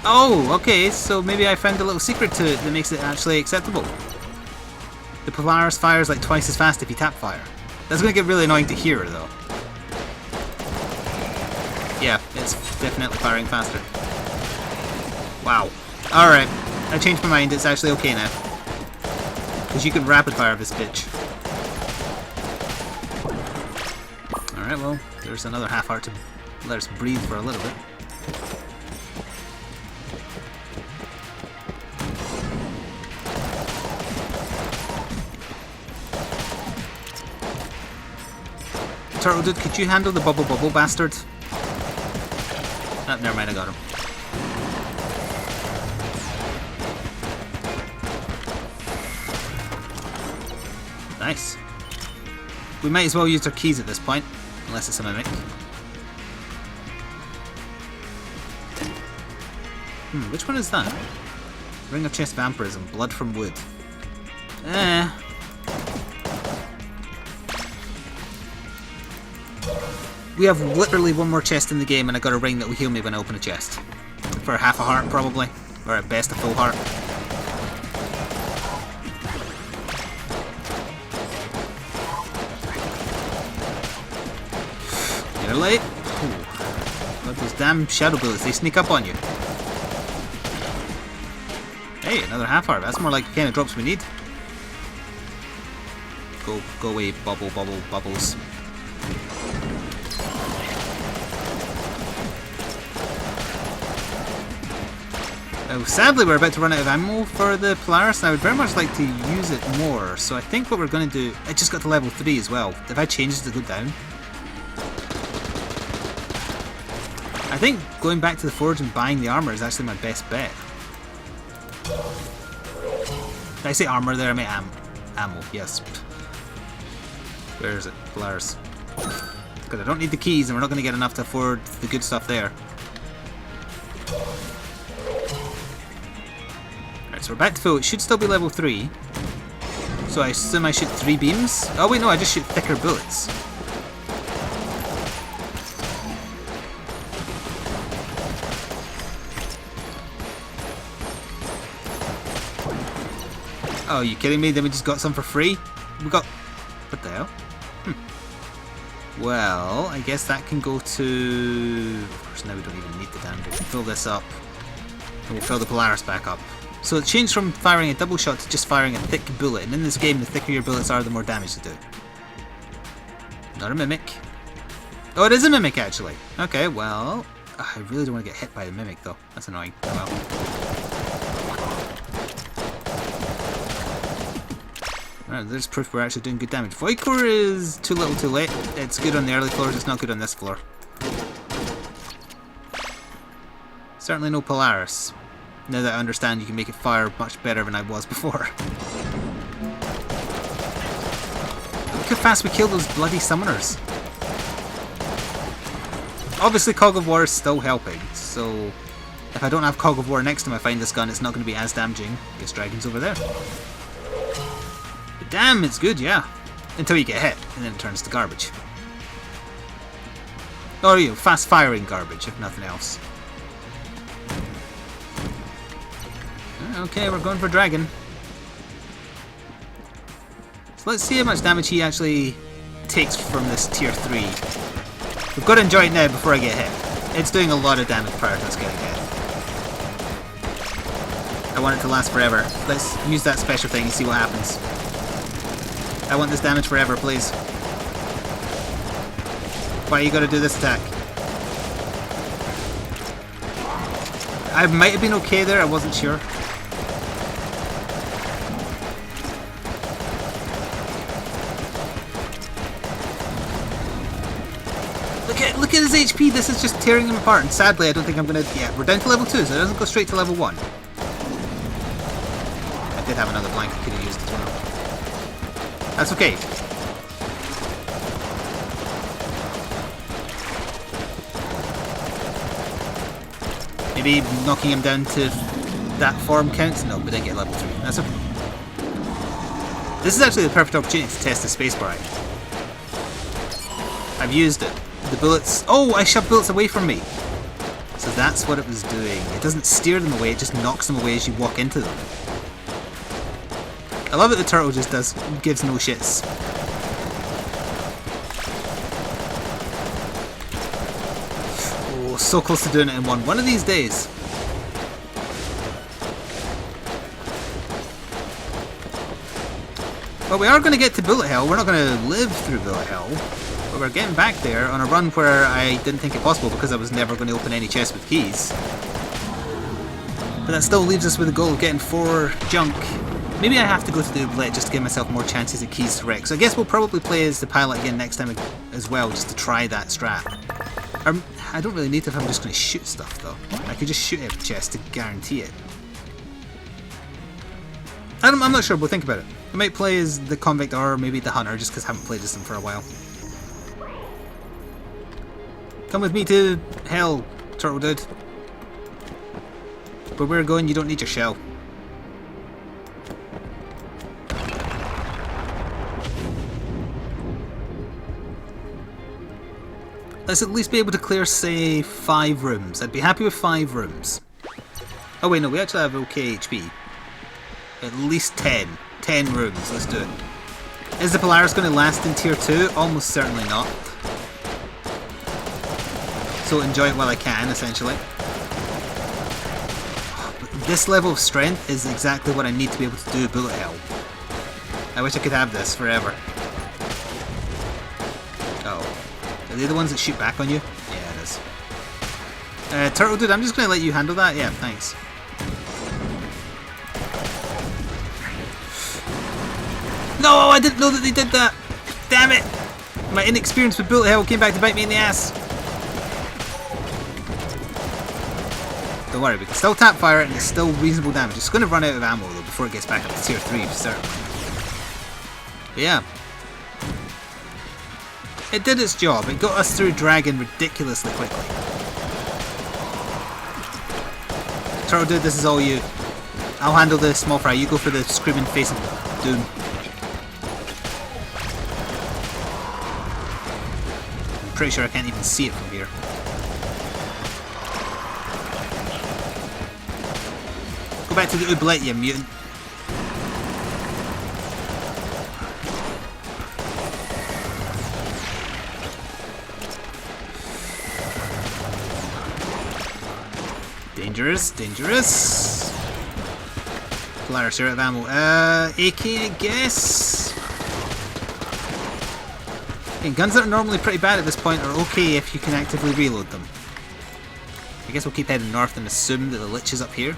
Oh, okay, so maybe I found a little secret to it that makes it actually acceptable. The Polaris fires like twice as fast if you tap fire. That's going to get really annoying to hear, though. Yeah, it's definitely firing faster. Wow. Alright, I changed my mind, it's actually okay now. Because you can rapid fire this bitch. Alright, well, there's another half heart to let us breathe for a little bit. Turtle Dude, could you handle the bubble bastard? Oh, never mind, I got him. Nice. We might as well use our keys at this point, unless it's a mimic. Which one is that? Ring of Chest Vampirism, Blood from Wood. We have literally one more chest in the game and I got a ring that will heal me when I open a chest. For half a heart, probably. Or at best, a full heart. You're late. Ooh. Those damn shadow bullets, they sneak up on you. Hey, another half heart. That's more like the kind of drops we need. Go away, bubbles. Oh, sadly, we're about to run out of ammo for the Polaris, and I would very much like to use it more. So I think what we're going to do... I just got to level 3 as well. If I change it to go down... I think going back to the forge and buying the armor is actually my best bet. Did I say armor there? I mean ammo, yes. Where is it? Polaris. Because I don't need the keys and we're not going to get enough to afford the good stuff there. Alright, so we're back to full. It should still be level 3. So I assume I shoot 3 beams? Oh wait, no, I just shoot thicker bullets. Oh, are you kidding me? Then we just got some for free? We got... What the hell? Well, I guess that can go to... Of course, now we don't even need the damn thing. Fill this up. And we'll fill the Polaris back up. So it changed from firing a double shot to just firing a thick bullet. And in this game, the thicker your bullets are, the more damage they do. Not a mimic. Oh, it is a mimic, actually. Okay, well... I really don't want to get hit by the mimic, though. That's annoying. Oh, well. Right, there's proof we're actually doing good damage. Void Core is too little too late. It's good on the early floors, it's not good on this floor. Certainly no Polaris. Now that I understand you can make it fire much better than I was before. Look how fast we kill those bloody summoners. Obviously Cog of War is still helping, so if I don't have Cog of War next time I find this gun, it's not going to be as damaging. This dragon's over there. Damn, it's good, yeah. Until you get hit, and then it turns to garbage. Or, you know, fast-firing garbage, if nothing else. Okay, we're going for Dragon. So let's see how much damage he actually takes from this tier 3. We've got to enjoy it now before I get hit. It's doing a lot of damage prior to us getting hit. I want it to last forever. Let's use that special thing and see what happens. I want this damage forever, please. Why you gotta do this attack? I might have been okay there, I wasn't sure. Look at his HP, this is just tearing him apart, and sadly I don't think I'm gonna... Yeah, we're down to level 2, so it doesn't go straight to level 1. I did have another blank I could have used as well. That's okay. Maybe knocking him down to that form counts? No, we didn't get level 3. That's okay. This is actually the perfect opportunity to test the spacebar. I've used it. The bullets... Oh, I shoved bullets away from me. So that's what it was doing. It doesn't steer them away, it just knocks them away as you walk into them. I love that the turtle just gives no shits. Oh, so close to doing it in one. One of these days. But we are going to get to Bullet Hell. We're not going to live through Bullet Hell. But we're getting back there on a run where I didn't think it possible because I was never going to open any chests with keys. But that still leaves us with the goal of getting 4 junk. Maybe I have to go to the oubliette just to give myself more chances at keys to wreck. So I guess we'll probably play as the pilot again next time as well, just to try that strat. I don't really need to if I'm just going to shoot stuff though. I could just shoot it at the chest to guarantee it. I'm not sure, we'll think about it. I might play as the convict or maybe the hunter just because I haven't played as them for a while. Come with me to hell, turtle dude. Where we're going, you don't need your shell. Let's at least be able to clear, say, 5 rooms. I'd be happy with 5 rooms. Oh wait, no, we actually have okay HP. At least 10. 10 rooms, let's do it. Is the Polaris going to last in tier 2? Almost certainly not. So enjoy it while I can, essentially. This level of strength is exactly what I need to be able to do Bullet Hell. I wish I could have this forever. Are they the ones that shoot back on you? Yeah, it is. Turtle dude, I'm just going to let you handle that. Yeah, thanks. No, I didn't know that they did that. Damn it. My inexperience with bullet hell came back to bite me in the ass. Don't worry, we can still tap fire it and it's still reasonable damage. It's going to run out of ammo though before it gets back up to tier 3, certainly. But yeah. It did its job. It got us through Dragon ridiculously quickly. Turtle dude, this is all you. I'll handle the small fry. You go for the screaming face of doom. I'm pretty sure I can't even see it from here. Go back to the oubliette, you mutant. Dangerous, dangerous. Polaris, you're out of ammo. AK, I guess. Okay, guns that are normally pretty bad at this point are okay if you can actively reload them. I guess we'll keep heading north and assume that the lich is up here.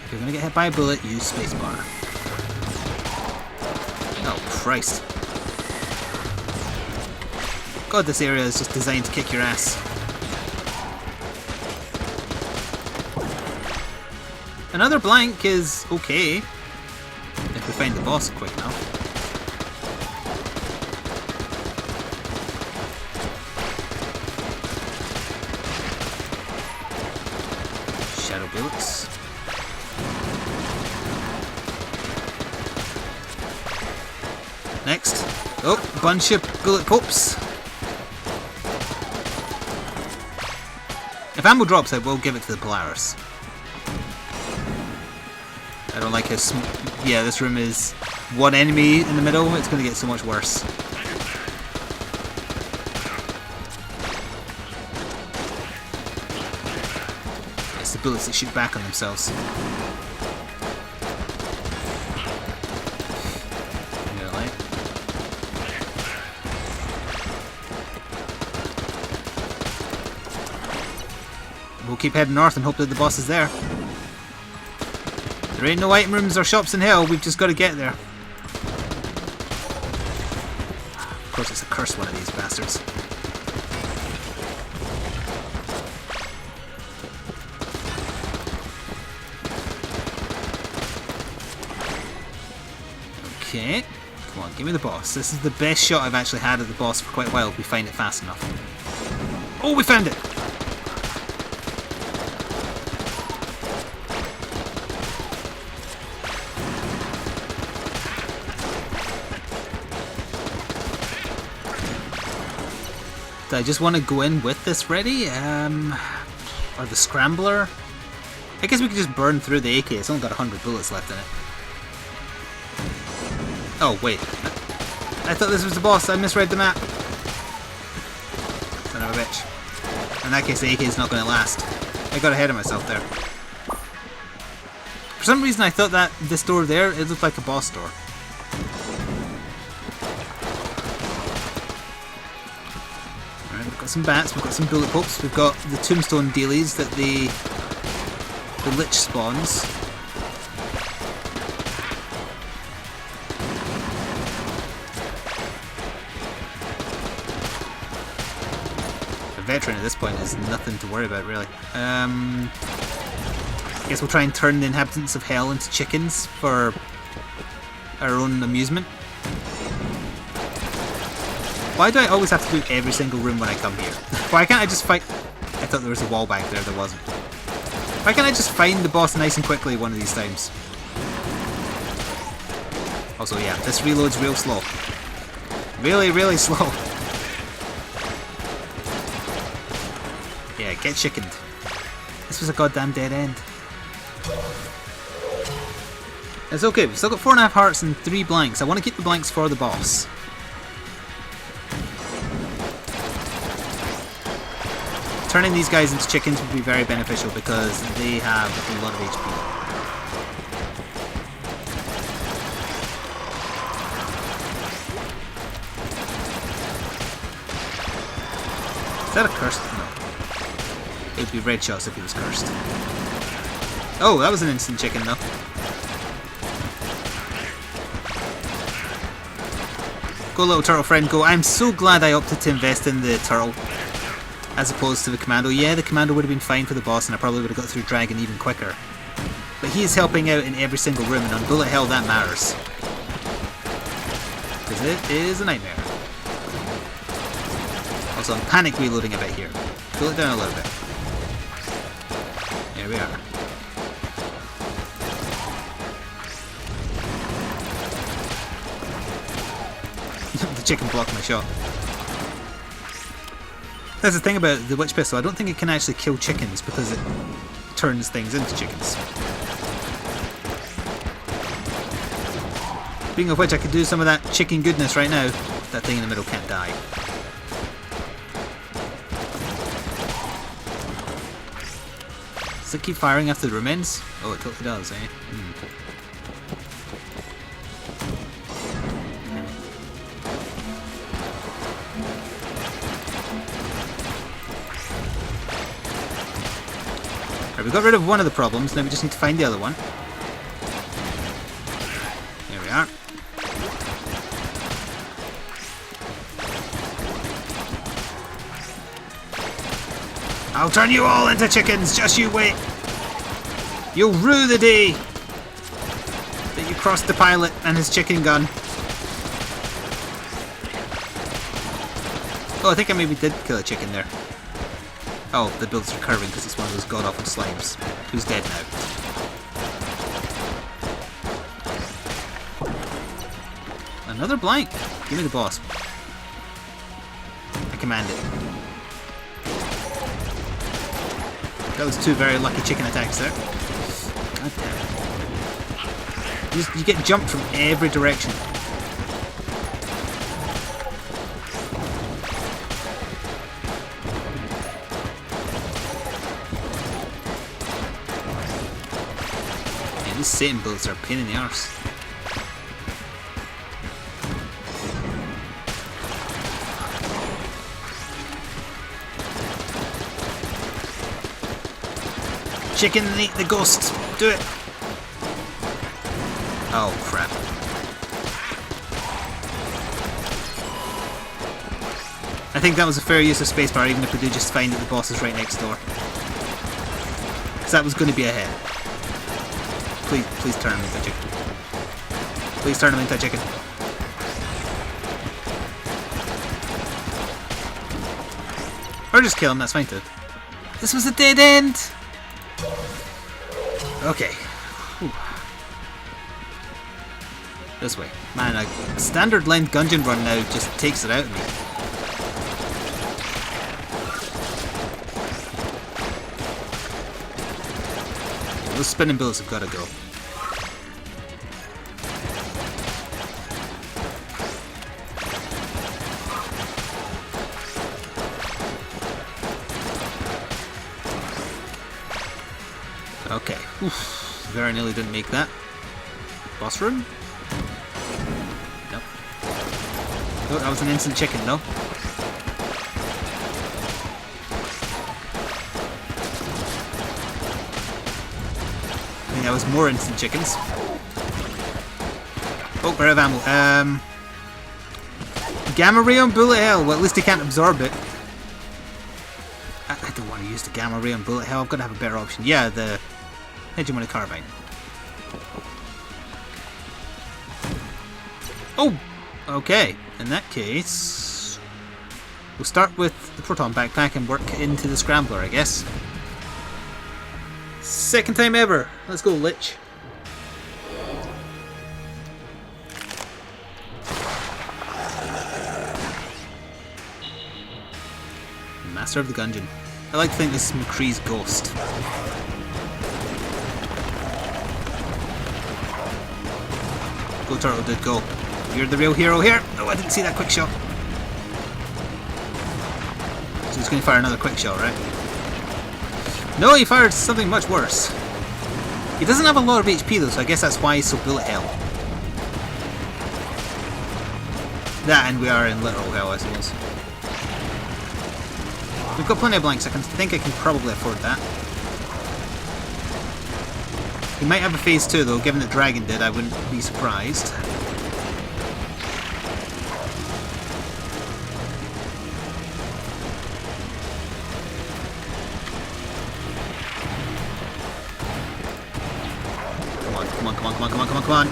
If you're gonna get hit by a bullet, use spacebar. Oh, Christ. God, this area is just designed to kick your ass. Another blank is okay, if we find the boss quick enough. Shadow bullets. Next. Oh, bunch of bullet popes. If ammo drops, I will give it to the Polaris. I don't like how yeah, this room is one enemy in the middle. It's going to get so much worse. It's the bullets that shoot back on themselves. We'll keep heading north and hope that the boss is there. There ain't no item rooms or shops in hell, we've just got to get there. Of course it's a cursed one of these bastards. Okay, come on, give me the boss. This is the best shot I've actually had at the boss for quite a while if we find it fast enough. Oh, we found it! Do I just want to go in with this ready? Or the Scrambler? I guess we could just burn through the AK. It's only got 100 bullets left in it. Oh, wait. I thought this was the boss. I misread the map. Son of a bitch. In that case, the AK is not going to last. I got ahead of myself there. For some reason, I thought that this door there, it looked like a boss door. Alright, we've got some bats, we've got some bullet pokes, we've got the tombstone dealies that the lich spawns. A veteran at this point is nothing to worry about, really. I guess we'll try and turn the inhabitants of hell into chickens for our own amusement. Why do I always have to do every single room when I come here? Why can't I just fight... I thought there was a wall back there, there wasn't. Why can't I just find the boss nice and quickly one of these times? Also, yeah, this reloads real slow. Really, really slow. Yeah, get chickened. This was a goddamn dead end. It's okay, we've still got 4.5 hearts and 3 blanks. I want to keep the blanks for the boss. Turning these guys into chickens would be very beneficial because they have a lot of HP. Is that a cursed? No. It would be red shots if he was cursed. Oh, that was an instant chicken though. Go little turtle friend, go. I'm so glad I opted to invest in the turtle as opposed to the commando. Yeah, the commando would have been fine for the boss and I probably would have got through dragon even quicker. But he is helping out in every single room and on bullet hell that matters. Because it is a nightmare. Also, I'm panic reloading a bit here. Pull it down a little bit. There we are. The chicken blocked my shot. That's the thing about the witch pistol, I don't think it can actually kill chickens because it turns things into chickens. Speaking of which, I could do some of that chicken goodness right now. That thing in the middle can't die. Does it keep firing after the remains? Oh, it totally does, eh? We got rid of one of the problems, now we just need to find the other one. There we are. I'll turn you all into chickens, just you wait. You'll rue the day that you crossed the pilot and his chicken gun. Oh, I think I maybe did kill a chicken there. Oh, the builds are curving because it's one of those god-awful slimes. Who's dead now? Another blank! Give me the boss. I command it. That was 2 very lucky chicken attacks there. God damn it. You get jumped from every direction. These Satan bullets are a pain in the arse. Chicken and eat the ghost. Do it. Oh crap. I think that was a fair use of spacebar, even if we do just find that the boss is right next door. Because that was going to be ahead. Please turn him into a chicken. Please turn him into a chicken. Or just kill him, that's fine too. This was a dead end! Okay. Whew. This way. Man, a standard length Gungeon run now just takes it out of me. Those spinning bullets have got to go. Okay. Oof. Very nearly didn't make that. Boss room? Nope. Oh, that was an instant chicken, though. I think that was more instant chickens. Oh, we're out of ammo. Gamma ray on bullet hell. Well, at least he can't absorb it. I don't want to use the gamma ray on bullet hell. I've got to have a better option. Yeah, the hegemonic carbine. Oh! Okay. In that case, we'll start with the proton backpack and work into the scrambler, I guess. Second time ever. Let's go, Lich. Master of the Gungeon. I like to think this is McCree's ghost. Go Turtle did go. You're the real hero here. Oh, I didn't see that quick shot. So he's going to fire another quick shot, right? No, he fired something much worse. He doesn't have a lot of HP though, so I guess that's why he's so bullet hell. That, and we are in literal hell, I suppose. We've got plenty of blanks. I think I can probably afford that. He might have a phase 2 though, given that Dragon did, I wouldn't be surprised. Come on.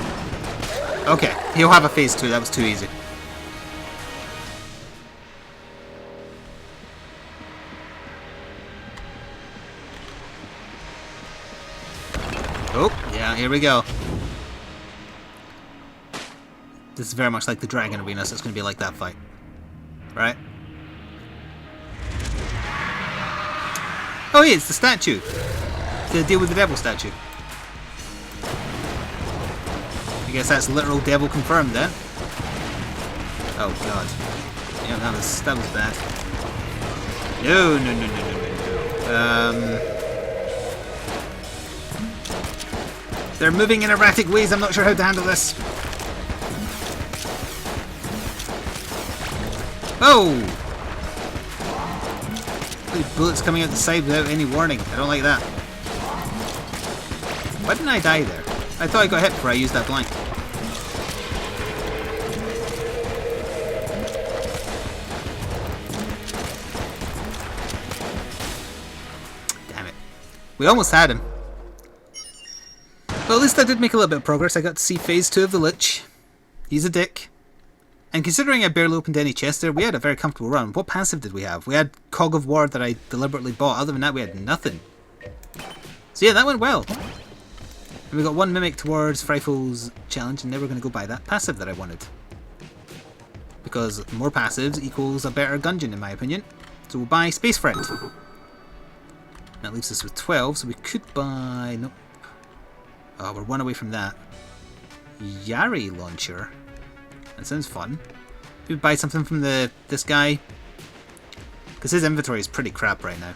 Okay, he'll have a phase 2, that was too easy. Oh, yeah, here we go. This is very much like the Dragon Arena, so it's going to be like that fight. Right? Oh, yeah, it's the statue. To deal with the devil statue. I guess that's literal devil confirmed then. Oh, God. Yeah, that was bad. No. They're moving in erratic ways. I'm not sure how to handle this. Oh! Bullets coming out the side without any warning. I don't like that. Why didn't I die there? I thought I got hit before I used that blank. Damn it. We almost had him. Well, at least I did make a little bit of progress. I got to see phase 2 of the Lich. He's a dick. And considering I barely opened any chests there, we had a very comfortable run. What passive did we have? We had Cog of War that I deliberately bought. Other than that, we had nothing. So yeah, that went well. And we got one Mimic towards Frightful's challenge, and now we're going to go buy that passive that I wanted. Because more passives equals a better Gungeon, in my opinion. So we'll buy Space Friend. That leaves us with 12, so we could buy... Nope. Oh, we're one away from that. Yari Launcher. That sounds fun. We would buy something from this guy. Because his inventory is pretty crap right now.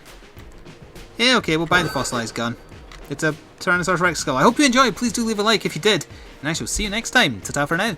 Yeah, okay, we'll buy the Fossilized Gun. It's a Tyrannosaurus Rex skull. I hope you enjoyed. Please do leave a like if you did. And I shall see you next time. Ta-ta for now.